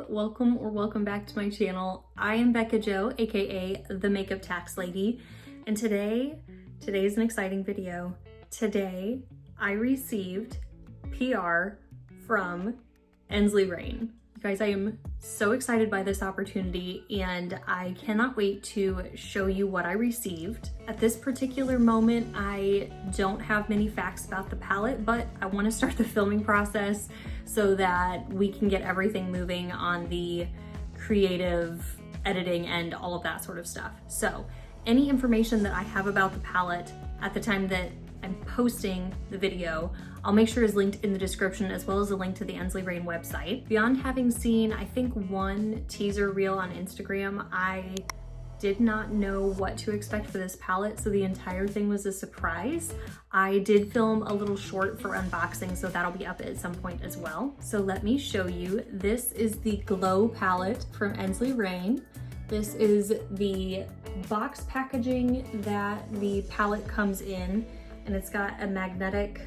welcome or welcome back to my channel. I am Becca Jo, aka the Makeup Tax Lady, and today is an exciting video. Today I received PR from ENSLEY REIGN. You guys, I am so excited by this opportunity and I cannot wait to show you what I received. At this particular moment, I don't have many facts about the palette, but I want to start the filming process so that we can get everything moving on the creative editing and all of that sort of stuff. So any information that I have about the palette at the time that I'm posting the video, I'll make sure is linked in the description, as well as a link to the ENSLEY REIGN website. Beyond having seen, I think, one teaser reel on Instagram, I did not know what to expect for this palette, so the entire thing was a surprise. I did film a little short for unboxing, so that'll be up at some point as well. So let me show you. This is the Glow palette from ENSLEY REIGN. This is the box packaging that the palette comes in, and it's got a magnetic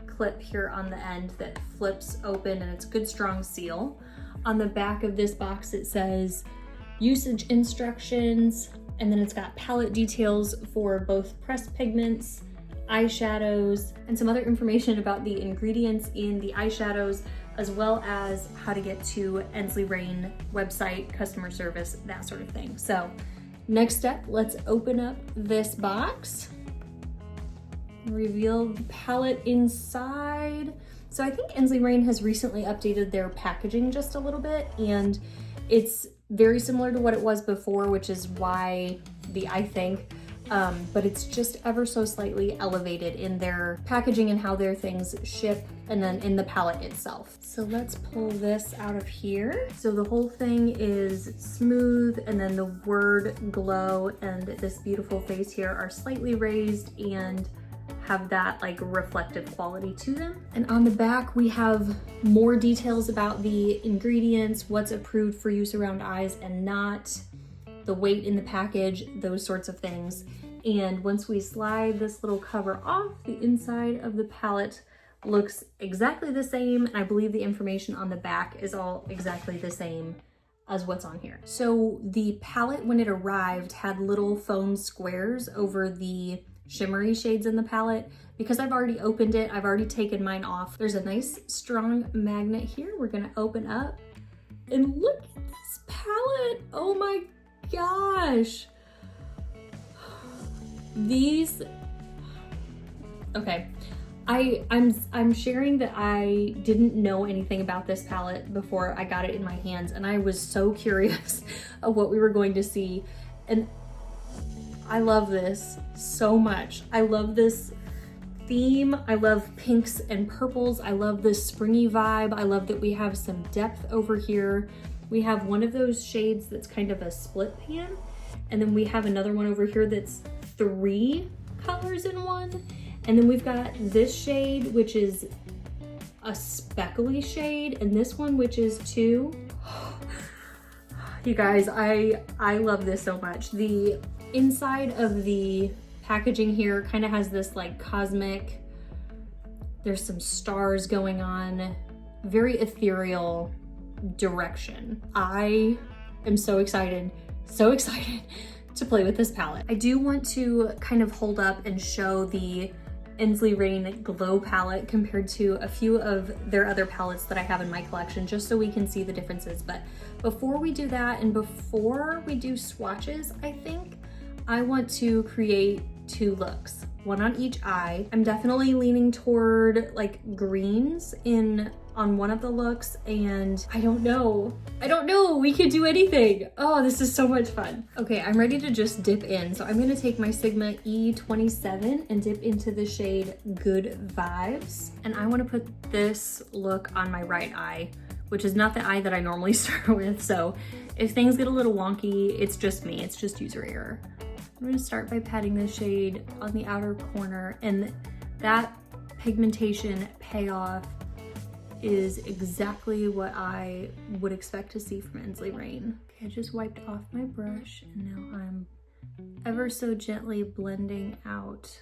clip here on the end that flips open, and it's a good strong seal. On the back of this box it says usage instructions, and then it's got palette details for both pressed pigments, eyeshadows, and some other information about the ingredients in the eyeshadows, as well as how to get to ENSLEY REIGN website, customer service, that sort of thing. So next step, let's open up this box. Reveal the palette inside. So I think ENSLEY REIGN has recently updated their packaging just a little bit, and it's very similar to what it was before, which is why I think, but it's just ever so slightly elevated in their packaging and how their things ship, and then in the palette itself. So let's pull this out of here. So the whole thing is smooth, and then the word glow and this beautiful face here are slightly raised and have that like reflective quality to them. And on the back we have more details about the ingredients, what's approved for use around eyes and not, the weight in the package, those sorts of things. And once we slide this little cover off, the inside of the palette looks exactly the same, and I believe the information on the back is all exactly the same as what's on here. So the palette, when it arrived, had little foam squares over the shimmery shades in the palette. Because I've already opened it, I've already taken mine off. There's a nice strong magnet here. We're gonna open up and look at this palette. Oh my gosh. These, okay. I'm sharing that I didn't know anything about this palette before I got it in my hands, and I was so curious of what we were going to see. And I love this so much. I love this theme. I love pinks and purples. I love this springy vibe. I love that we have some depth over here. We have one of those shades that's kind of a split pan, and then we have another one over here that's 3 colors in one. And then we've got this shade, which is a speckly shade, and this one, which is 2. You guys, I love this so much. The inside of the packaging here kind of has this like cosmic, there's some stars going on, very ethereal direction. I am so excited to play with this palette. I do want to kind of hold up and show the ENSLEY REIGN Glow palette compared to a few of their other palettes that I have in my collection, just so we can see the differences. But before we do that, and before we do swatches, I think I want to create 2 looks, one on each eye. I'm definitely leaning toward like greens on one of the looks, and I don't know, we could do anything. Oh, this is so much fun. Okay, I'm ready to just dip in. So I'm gonna take my Sigma E27 and dip into the shade Good Vibes. And I wanna put this look on my right eye, which is not the eye that I normally start with. So if things get a little wonky, it's just me, it's just user error. I'm gonna start by patting the shade on the outer corner, and that pigmentation payoff is exactly what I would expect to see from ENSLEY REIGN. Okay, I just wiped off my brush, and now I'm ever so gently blending out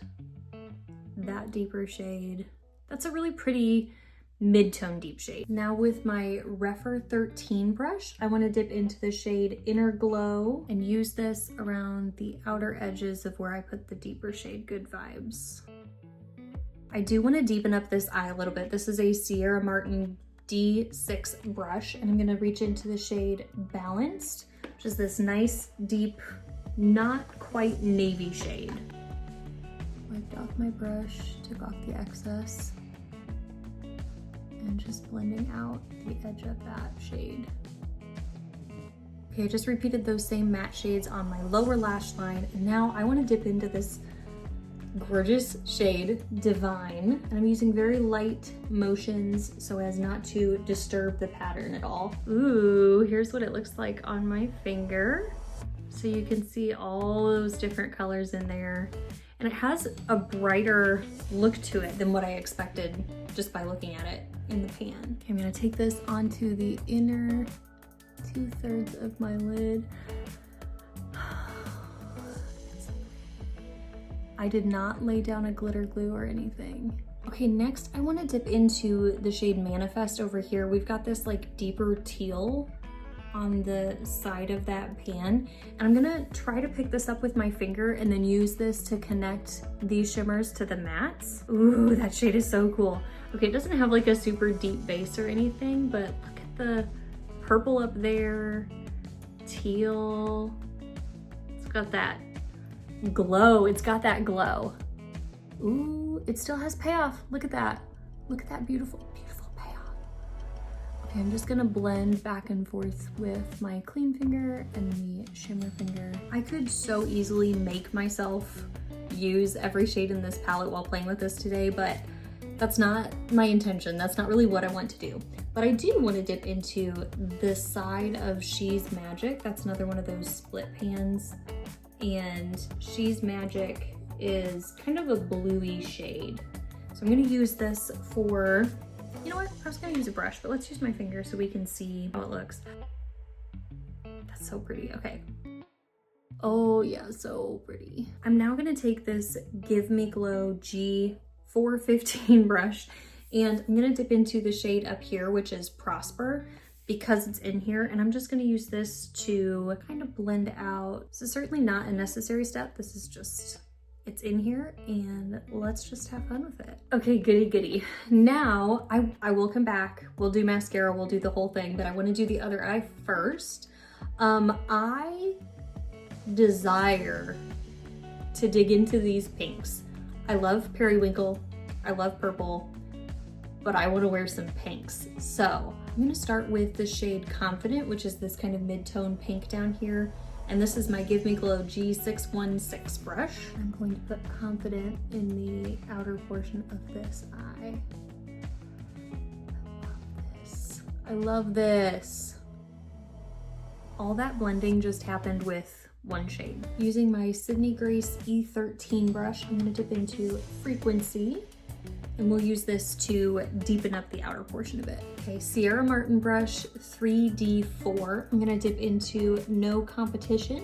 that deeper shade. That's a really pretty mid-tone deep shade. Now with my Refer 13 brush, I want to dip into the shade Inner Glow and use this around the outer edges of where I put the deeper shade Good Vibes. I do want to deepen up this eye a little bit. This is a Sierra Martin D6 brush, and I'm going to reach into the shade Balanced, which is this nice, deep, not quite navy shade. Wiped off my brush, took off the excess, and just blending out the edge of that shade. Okay, I just repeated those same matte shades on my lower lash line, and now I want to dip into this gorgeous shade Divine, and I'm using very light motions so as not to disturb the pattern at all. Ooh, here's what it looks like on my finger. So you can see all those different colors in there, and it has a brighter look to it than what I expected just by looking at it in the pan. Okay, I'm gonna take this onto the inner 2/3 of my lid. I did not lay down a glitter glue or anything. Okay, next I want to dip into the shade Manifest over here. We've got this like deeper teal on the side of that pan, and I'm gonna try to pick this up with my finger and then use this to connect these shimmers to the mattes. Ooh, that shade is so cool. Okay, it doesn't have like a super deep base or anything, but look at the purple up there, teal. It's got that glow. It's got that glow. Ooh, it still has payoff. Look at that. Look at that beautiful, beautiful payoff. Okay, I'm just gonna blend back and forth with my clean finger and the shimmer finger. I could so easily make myself use every shade in this palette while playing with this today, but that's not my intention. That's not really what I want to do. But I do want to dip into this side of She's Magic. That's another one of those split pans. And She's Magic is kind of a bluey shade. So I'm gonna use this for, you know what? I was gonna use a brush, but let's use my finger so we can see how it looks. That's so pretty, okay. Oh yeah, so pretty. I'm now gonna take this Give Me Glow G415 brush, and I'm gonna dip into the shade up here, which is Prosper, because it's in here, and I'm just gonna use this to kind of blend out. This is certainly not a necessary step. This is just, it's in here, and let's just have fun with it. Okay, goody goody. Now, I will come back. We'll do mascara, we'll do the whole thing, but I wanna do the other eye first. I desire to dig into these pinks. I love periwinkle, I love purple, but I wanna wear some pinks. So I'm gonna start with the shade Confident, which is this kind of mid-tone pink down here. And this is my Give Me Glow G616 brush. I'm going to put Confident in the outer portion of this eye. I love this. I love this. All that blending just happened with one shade. Using my Sydney Grace E13 brush, I'm gonna dip into Frequency, and we'll use this to deepen up the outer portion of it. Okay, Sierra Martin brush 3D4. I'm gonna dip into No Competition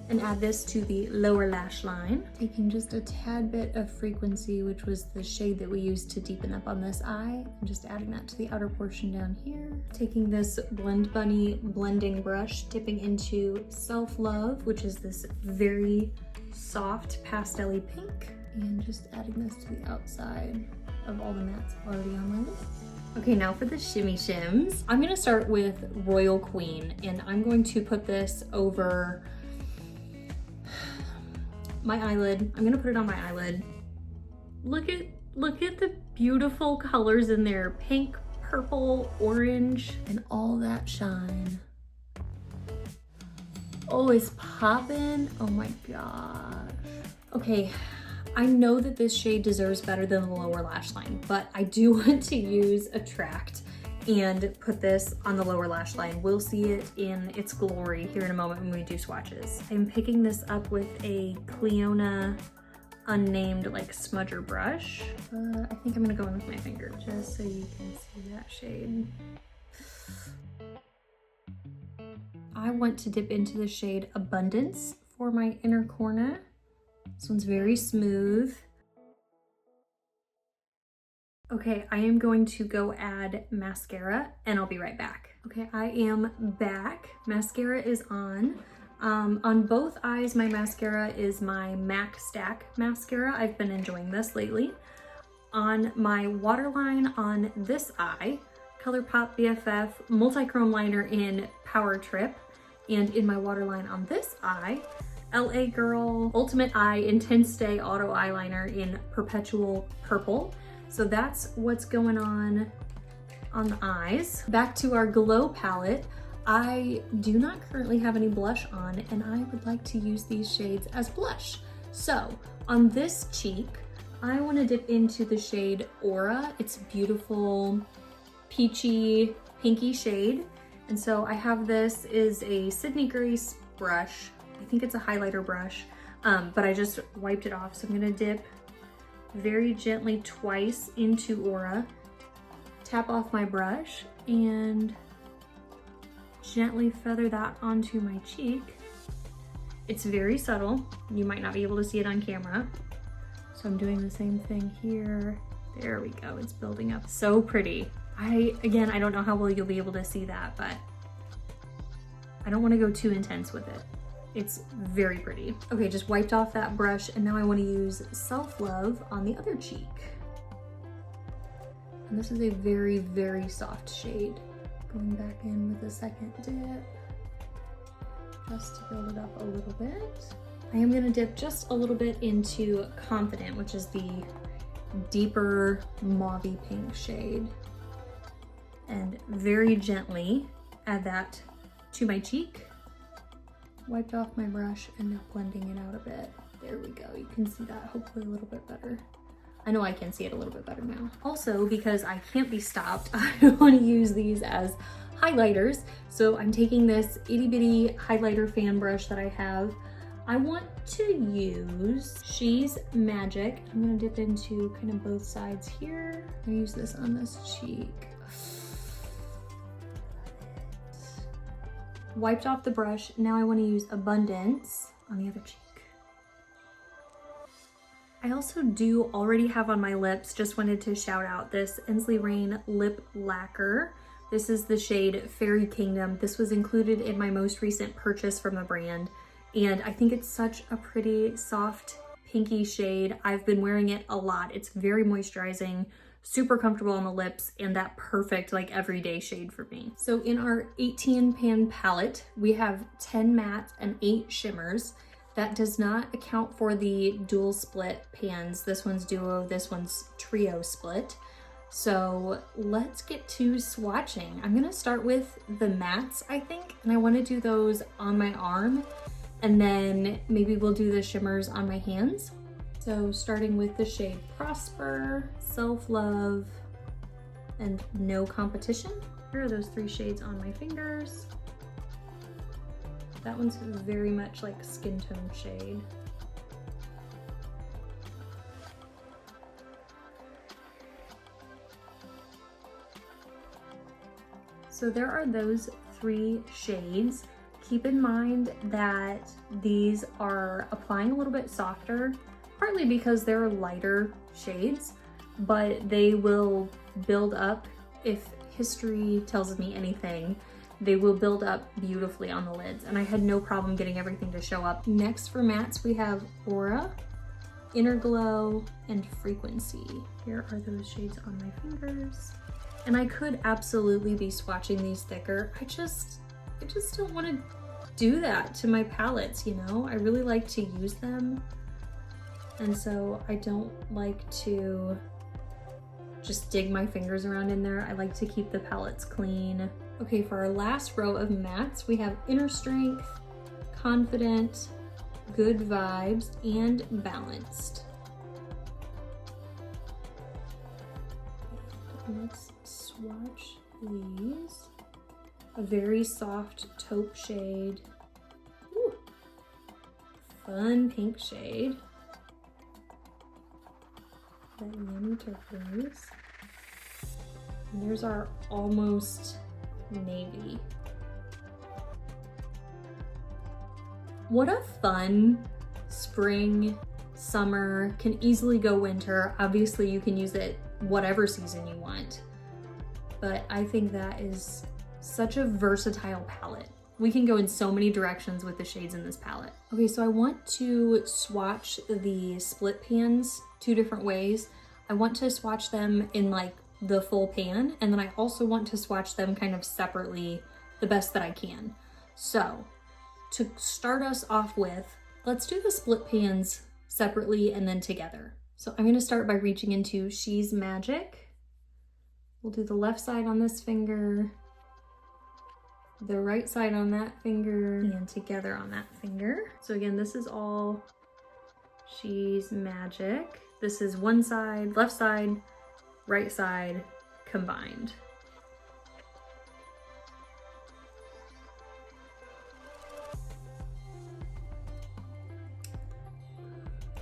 and add this to the lower lash line. Taking just a tad bit of Frequency, which was the shade that we used to deepen up on this eye, and just adding that to the outer portion down here. Taking this Blend Bunny blending brush, dipping into Self Love, which is this very soft pastel-y pink, and just adding this to the outside of all the mattes already on my list. Okay, now for the shimmy shims. I'm gonna start with Royal Queen, and I'm going to put this over my eyelid. I'm gonna put it on my eyelid. Look at the beautiful colors in there. Pink, purple, orange, and all that shine. Oh, it's popping. Oh my gosh. Okay. I know that this shade deserves better than the lower lash line, but I do want to use Attract and put this on the lower lash line. We'll see it in its glory here in a moment when we do swatches. I'm picking this up with a Cleona unnamed like smudger brush. I think I'm gonna go in with my finger just so you can see that shade. I want to dip into the shade Abundance for my inner corner. This one's very smooth. Okay, I am going to go add mascara and I'll be right back. Okay, I am back. Mascara is on. On both eyes, my mascara is my MAC Stack mascara. I've been enjoying this lately. On my waterline on this eye, ColourPop BFF Multichrome liner in Power Trip. And in my waterline on this eye, LA Girl Ultimate Eye Intense Stay Auto Eyeliner in Perpetual Purple. So that's what's going on the eyes. Back to our glow palette. I do not currently have any blush on and I would like to use these shades as blush. So on this cheek, I want to dip into the shade Aura. It's a beautiful peachy pinky shade. And so I have this is a Sydney Grace brush. I think it's a highlighter brush, but I just wiped it off. So I'm gonna dip very gently twice into Aura, tap off my brush and gently feather that onto my cheek. It's very subtle. You might not be able to see it on camera. So I'm doing the same thing here. There we go, it's building up. So pretty. Again, I don't know how well you'll be able to see that, but I don't want to go too intense with it. It's very pretty. Okay, just wiped off that brush and now I want to use Self Love on the other cheek. And this is a very, very soft shade. Going back in with a second dip, just to build it up a little bit. I am gonna dip just a little bit into Confident, which is the deeper mauvey pink shade. And very gently add that to my cheek. Wiped off my brush and now blending it out a bit. There we go, you can see that hopefully a little bit better. I know I can see it a little bit better now. Also, because I can't be stopped, I want to use these as highlighters. So I'm taking this itty bitty highlighter fan brush that I have. I want to use She's Magic. I'm gonna dip into kind of both sides here. I use this on this cheek. Wiped off the brush. Now I want to use Abundance on the other cheek. I also do already have on my lips, just wanted to shout out this ENSLEY REIGN lip lacquer. This is the shade Fairy Kingdom. This was included in my most recent purchase from the brand. And I think it's such a pretty soft pinky shade. I've been wearing it a lot. It's very moisturizing, super comfortable on the lips, and that perfect like everyday shade for me. So in our 18 pan palette, we have 10 mattes and 8 shimmers. That does not account for the dual split pans. This one's duo, this one's trio split. So let's get to swatching. I'm gonna start with the mattes, I think, and I wanna do those on my arm, and then maybe we'll do the shimmers on my hands. So starting with the shade Prosper, Self Love, and No Competition. Here are those 3 shades on my fingers. That one's very much like skin tone shade. So there are those 3 shades. Keep in mind that these are applying a little bit softer, partly because they're lighter shades, but they will build up. If history tells me anything, they will build up beautifully on the lids, and I had no problem getting everything to show up. Next for mattes, we have Aura, Inner Glow, and Frequency. Here are those shades on my fingers. And I could absolutely be swatching these thicker. I just don't want to do that to my palettes, you know? I really like to use them, and so I don't like to just dig my fingers around in there. I like to keep the palettes clean. Okay, for our last row of mattes, we have Inner Strength, Confident, Good Vibes, and Balanced. Let's swatch these. A very soft taupe shade. Ooh. Fun pink shade. That yummy turquoise. And there's our almost navy. What a fun spring, summer, can easily go winter. Obviously you can use it whatever season you want. But I think that is such a versatile palette. We can go in so many directions with the shades in this palette. Okay, so I want to swatch the split pans 2 different ways. I want to swatch them in like the full pan, and then I also want to swatch them kind of separately the best that I can. So to start us off with, let's do the split pans separately and then together. So I'm gonna start by reaching into She's Magic. We'll do the left side on this finger, the right side on that finger, and together on that finger. So again, this is all She's Magic. This is one side, left side, right side combined.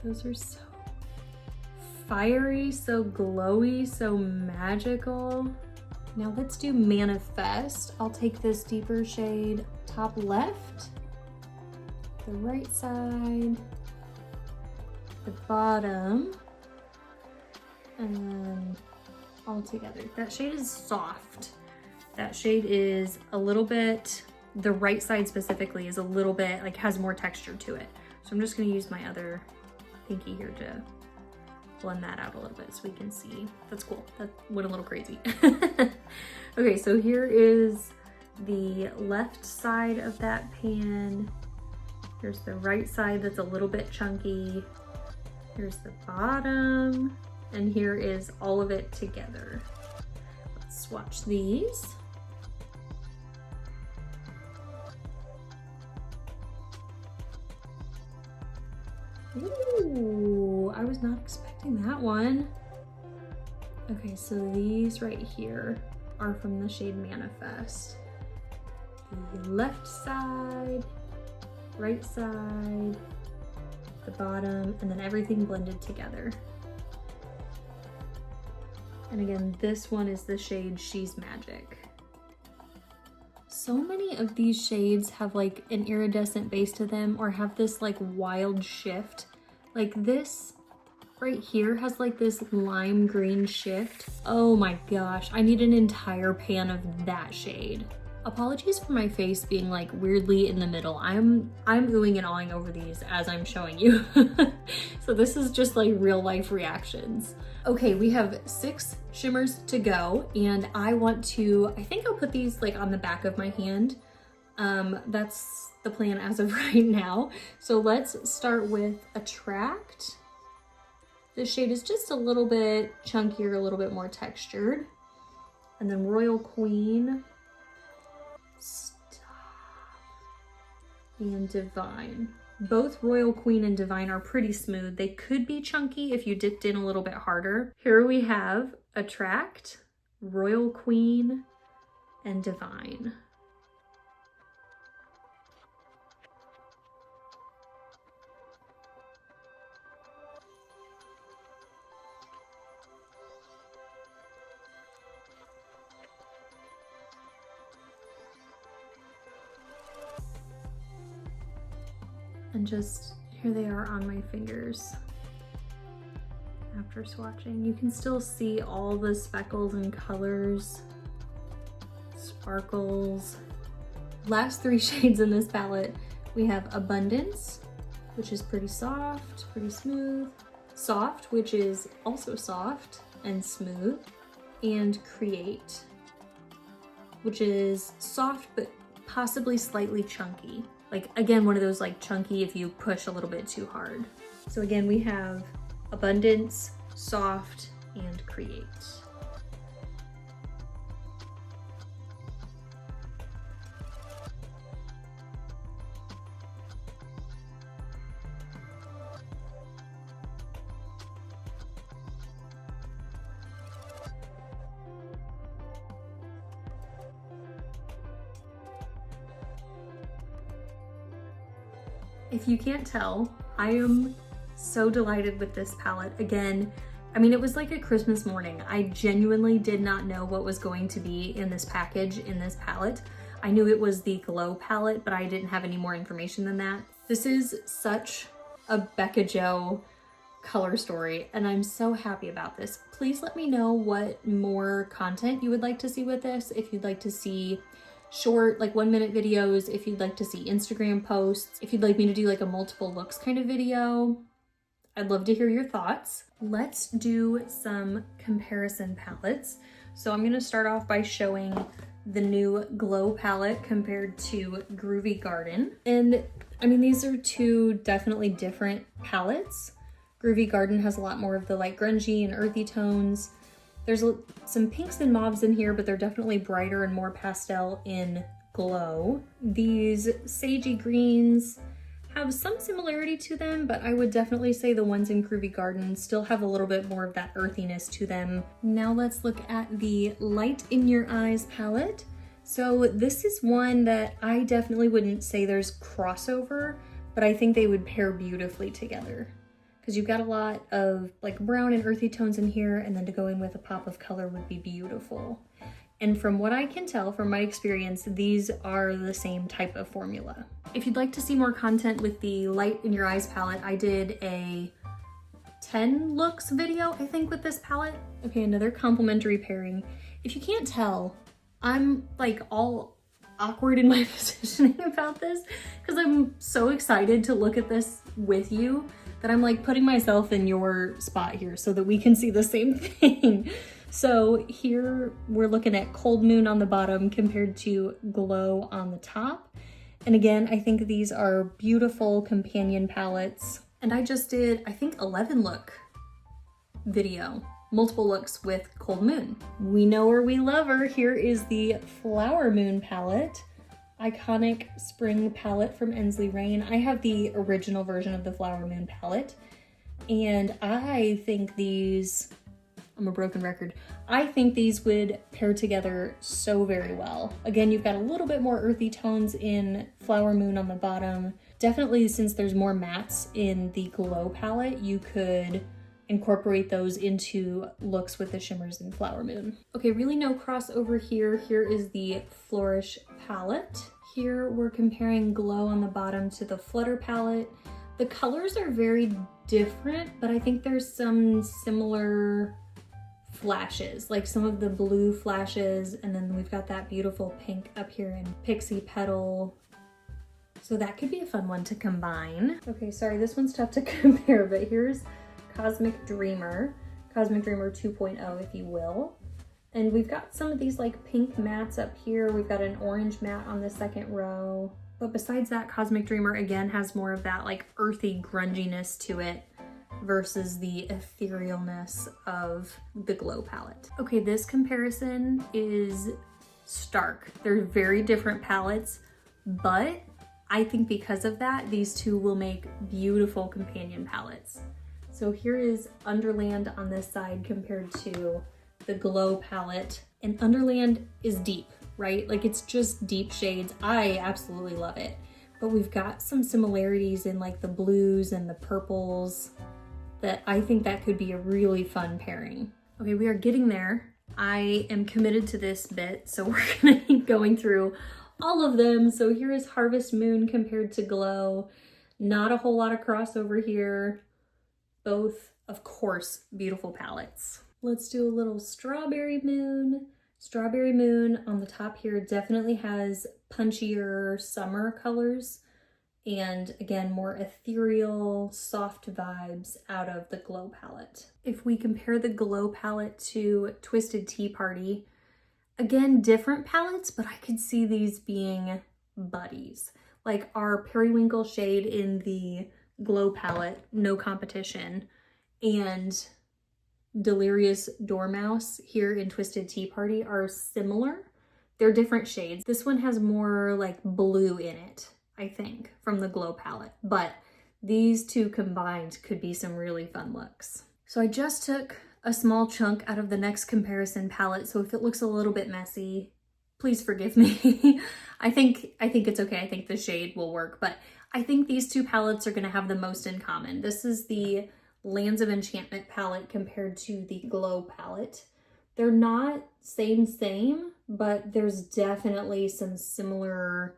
Those are so fiery, so glowy, so magical. Now let's do Manifest. I'll take this deeper shade, top left, the right side, the bottom, and then all together. That shade is soft. That shade is a little bit, the right side specifically is a little bit, like has more texture to it. So I'm just gonna use my other pinky here to blend that out a little bit so we can see. That's cool. That went a little crazy. Okay, so here is the left side of that pan. Here's the right side that's a little bit chunky. Here's the bottom. And here is all of it together. Let's swatch these. Ooh, I was not expecting that one. Okay, so these right here are from the shade Manifest. The left side, right side, the bottom, and then everything blended together. And again, this one is the shade She's Magic. So many of these shades have like an iridescent base to them or have this like wild shift. Like this right here has like this lime green shift. Oh my gosh, I need an entire pan of that shade. Apologies for my face being like weirdly in the middle. I'm oohing and awing over these as I'm showing you. So this is just like real life reactions. Okay, we have 6 shimmers to go, and I think I'll put these like on the back of my hand. That's the plan as of right now. So let's start with Attract. This shade is just a little bit chunkier, a little bit more textured. And then Royal Queen. Stop. And Divine. Both Royal Queen and Divine are pretty smooth. They could be chunky if you dipped in a little bit harder. Here we have Attract, Royal Queen, and Divine. And just here they are on my fingers. After swatching, you can still see all the speckles and colors, sparkles. Last 3 shades in this palette, we have Abundance, which is pretty soft, pretty smooth. Soft, which is also soft and smooth. And Create, which is soft but possibly slightly chunky. Like, again, one of those like chunky if you push a little bit too hard. So again, we have Abundance, Soft, and Create. If you can't tell, I am so delighted with this palette. Again, I mean, it was like a Christmas morning. I genuinely did not know what was going to be in this package, in this palette. I knew it was the Glow palette, but I didn't have any more information than that. This is such a Becca Jo color story, and I'm so happy about this. Please let me know what more content you would like to see with this. If you'd like to see short, like 1-minute videos, if you'd like to see Instagram posts, if you'd like me to do like a multiple looks kind of video, I'd love to hear your thoughts. Let's do some comparison palettes. So I'm gonna start off by showing the new Glow palette compared to Groovy Garden. And I mean, these are two definitely different palettes. Groovy Garden has a lot more of the like grungy and earthy tones. There's some pinks and mauves in here, but they're definitely brighter and more pastel in Glow. These sagey greens have some similarity to them, but I would definitely say the ones in Groovy Garden still have a little bit more of that earthiness to them. Now let's look at the Light in Your Eyes palette. So this is one that I definitely wouldn't say there's crossover, but I think they would pair beautifully together, because you've got a lot of like brown and earthy tones in here, and then to go in with a pop of color would be beautiful. And from what I can tell from my experience, these are the same type of formula. If you'd like to see more content with the Light in Your Eyes palette, I did a 10 looks video, I think, with this palette. Okay, another complementary pairing. If you can't tell, I'm like all awkward in my positioning about this because I'm so excited to look at this with you that I'm like putting myself in your spot here so that we can see the same thing. So here we're looking at Cold Moon on the bottom compared to Glow on the top. And again, I think these are beautiful companion palettes. And I just did, I think, 11 look video, multiple looks with Cold Moon. We know her, we love her. Here is the Flower Moon palette, iconic spring palette from ENSLEY REIGN. I have the original version of the Flower Moon palette, and I think these, I'm a broken record, I think these would pair together so very well. Again, you've got a little bit more earthy tones in Flower Moon on the bottom. Definitely, since there's more mattes in the Glow palette, you could incorporate those into looks with the shimmers in Flower Moon. Okay, really no crossover here. Here is the Flourish palette. Here we're comparing Glow on the bottom to the Flutter palette. The colors are very different, but I think there's some similar flashes, like some of the blue flashes, and then we've got that beautiful pink up here in Pixie Petal. So that could be a fun one to combine. Okay, sorry, this one's tough to compare, but here's Cosmic Dreamer 2.0, if you will. And we've got some of these like pink mattes up here. We've got an orange matte on the second row. But besides that, Cosmic Dreamer again has more of that like earthy grunginess to it versus the etherealness of the Glow palette. Okay, this comparison is stark. They're very different palettes, but I think because of that, these two will make beautiful companion palettes. So here is Underland on this side compared to the Glow palette. And Underland is deep, right? Like it's just deep shades. I absolutely love it. But we've got some similarities in like the blues and the purples that I think that could be a really fun pairing. Okay, we are getting there. I am committed to this bit, so we're gonna keep going through all of them. So here is Harvest Moon compared to Glow. Not a whole lot of crossover here. Both, of course, beautiful palettes. Let's do a little Strawberry Moon. Strawberry Moon on the top here definitely has punchier summer colors, and again, more ethereal, soft vibes out of the Glow palette. If we compare the Glow palette to Twisted Tea Party, again, different palettes, but I could see these being buddies. Like our Periwinkle shade in the Glow palette, no competition, and Delirious Dormouse here in Twisted Tea Party are similar. They're different shades. This one has more like blue in it, I think, from the Glow palette, but these two combined could be some really fun looks. So I just took a small chunk out of the next comparison palette, so if it looks a little bit messy, please forgive me. I think it's okay. I think the shade will work, but I think these two palettes are gonna have the most in common. This is the Lands of Enchantment palette compared to the Glow palette. They're not same, but there's definitely some similar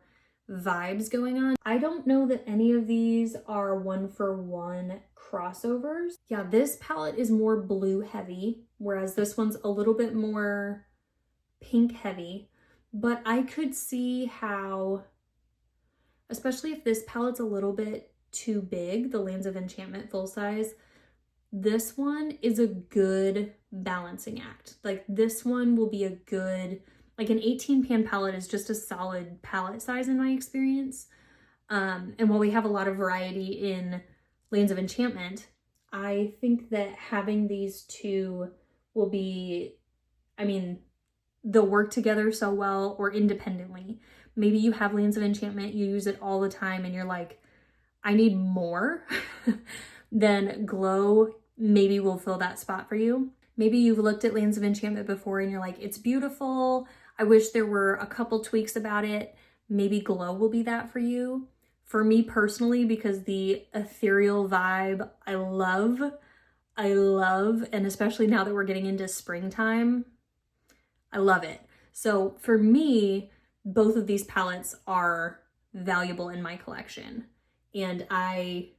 vibes going on. I don't know that any of these are one-for-one crossovers. Yeah, this palette is more blue heavy, whereas this one's a little bit more pink heavy. But I could see how, especially if this palette's a little bit too big, the Lands of Enchantment full size, this one is a good balancing act. Like this one will be a good, like an 18 pan palette is just a solid palette size in my experience. And while we have a lot of variety in Lands of Enchantment, I think that having these two will be, I mean, they'll work together so well or independently. Maybe you have Lands of Enchantment, you use it all the time and you're like, I need more. Then Glow maybe will fill that spot for you. Maybe you've looked at Lands of Enchantment before and you're like, it's beautiful. I wish there were a couple tweaks about it. Maybe Glow will be that for you. For me personally, because the ethereal vibe I love, and especially now that we're getting into springtime, I love it. So for me, both of these palettes are valuable in my collection and I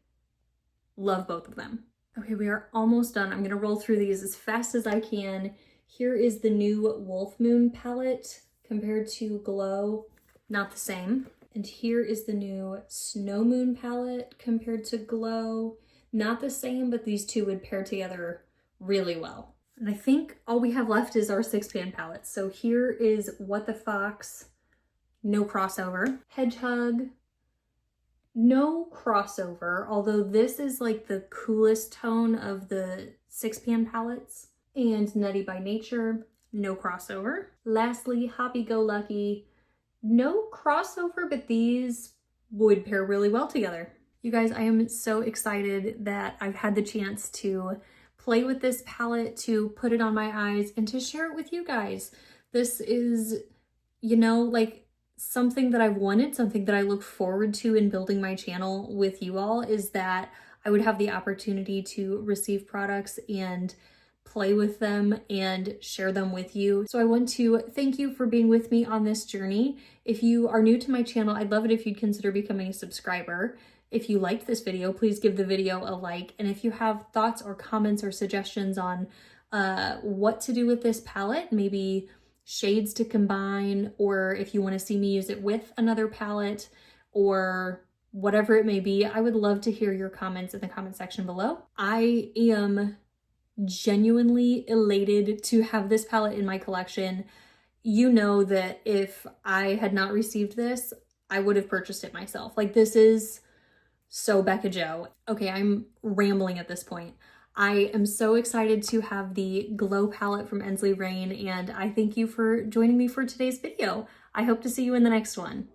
love both of them. Okay, we are almost done. I'm gonna roll through these as fast as I can. Here is the new Wolf Moon palette compared to Glow, not the same. And here is the new Snow Moon palette compared to Glow, not the same, but these two would pair together really well. And I think all we have left is our 6-pan palette. So here is What the Fox, no crossover. Hedgehog, no crossover, although this is like the coolest tone of the 6-pan palettes. And Nutty by Nature, no crossover. Lastly, Happy Go Lucky, no crossover, but these would pair really well together. You guys, I am so excited that I've had the chance to play with this palette, to put it on my eyes, and to share it with you guys. This is, you know, like something that I've wanted, something that I look forward to in building my channel with you all, is that I would have the opportunity to receive products and play with them and share them with you. So I want to thank you for being with me on this journey. If you are new to my channel, I'd love it if you'd consider becoming a subscriber. If you liked this video, please give the video a like. And if you have thoughts or comments or suggestions on what to do with this palette, maybe shades to combine, or if you want to see me use it with another palette, or whatever it may be, I would love to hear your comments in the comment section below. I am genuinely elated to have this palette in my collection. You know that if I had not received this, I would have purchased it myself. Like, this is so Becca Joe. Okay, I'm rambling at this point. I am so excited to have the Glow palette from ENSLEY REIGN, and I thank you for joining me for today's video. I hope to see you in the next one.